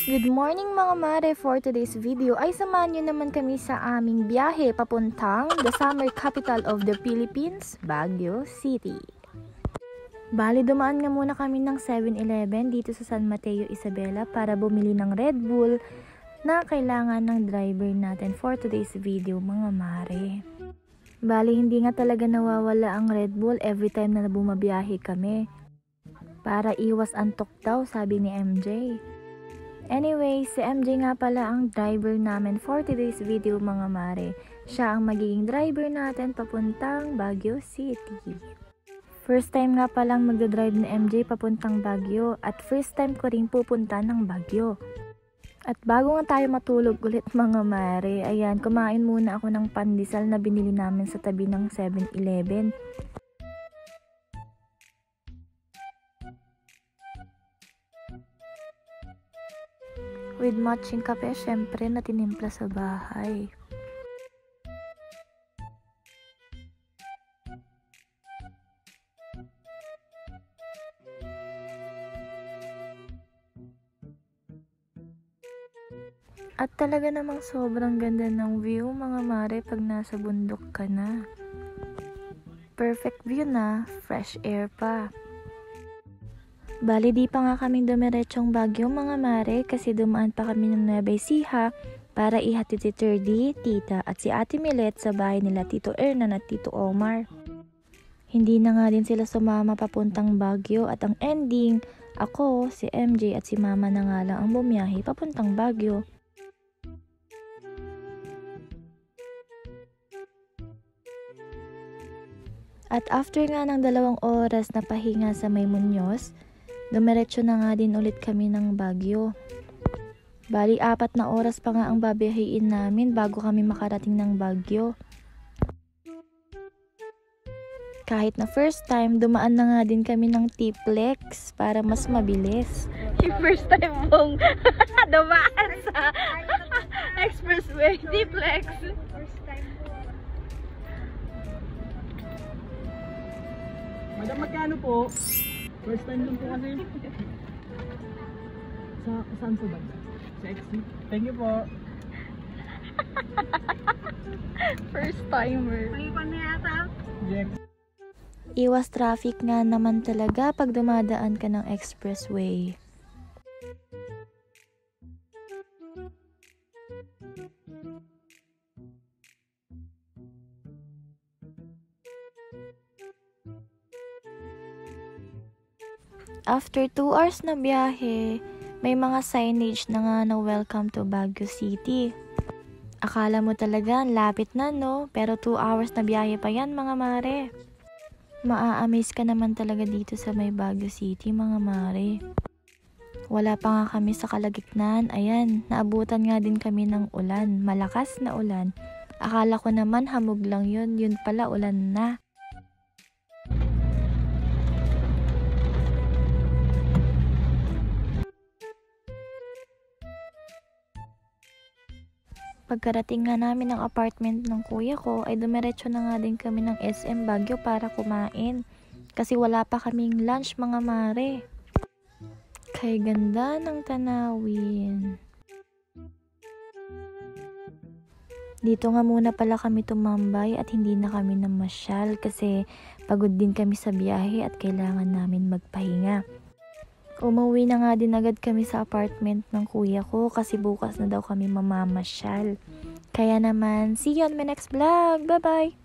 Good morning mga mare! For today's video ay samahan nyo naman kami sa aming biyahe papuntang the summer capital of the Philippines, Baguio City. Bali dumaan nga muna kami ng 7-Eleven dito sa San Mateo, Isabela para bumili ng Red Bull na kailangan ng driver natin for today's video mga mare. Bali hindi nga talaga nawawala ang Red Bull every time na bumabiyahe kami. Para iwas antok daw, sabi ni MJ. Anyway, si MJ nga pala ang driver namin for today's video mga mare. Siya ang magiging driver natin papuntang Baguio City. First time nga palang magdadrive ni MJ papuntang Baguio at first time ko rin pupunta ng Baguio. At bago nga tayo matulog ulit mga mare, ayan, kumain muna ako ng pandesal na binili namin sa tabi ng 7-Eleven. With matching kape, syempre, na tinimpla sa bahay. At talaga namang sobrang ganda ng view mga mare pag nasa bundok ka na. Perfect view na, fresh air pa. Bali di pa nga kaming dumiretsong Baguio mga mare kasi dumaan pa kami ng Nueva Ecija para ihatid si Terdy, Tita at si Ate Milet sa bahay nila Tito Ernan at Tito Omar. Hindi na nga din sila sumama papuntang Baguio at ang ending, ako, si MJ at si Mama na nga lang ang bumiyahe papuntang Baguio. At after nga ng 2 oras na pahinga sa May Muñoz, dumiretso na nga din ulit kami ng Baguio. Bali 4 na oras pa nga ang babiyahiin namin bago kami makarating ng Baguio. Kahit na first time, dumaan na nga din kami ng T-Plex para mas mabilis. Yung first time mong dumaan sa expressway, T-Plex. First time po. Madam, magkano po? First time lang po kasi. Saan po ba? Sa exit. Thank you po. First timer. May pa na yata? Yes. Iwas traffic nga naman talaga pag dumadaan ka ng expressway. After 2 hours na biyahe, may mga signage na nga na welcome to Baguio City. Akala mo talaga lapit na no, pero 2 hours na biyahe pa yan mga mare. Maa-amaze ka naman talaga dito sa may Baguio City mga mare. Wala pa nga kami sa kalagitnaan, ayan, naabutan nga din kami ng ulan, malakas na ulan. Akala ko naman hamog lang yun pala ulan na. Pagkarating nga namin ng apartment ng kuya ko ay dumiretso na nga din kami ng SM Baguio para kumain. Kasi wala pa kaming lunch mga mare. Kay ganda ng tanawin. Dito nga muna pala kami tumambay at hindi na kami namasyal kasi pagod din kami sa biyahe at kailangan namin magpahinga. Umuwi na nga din agad kami sa apartment ng kuya ko kasi bukas na daw kami mamamasyal. Kaya naman, see you on my next vlog. Bye-bye!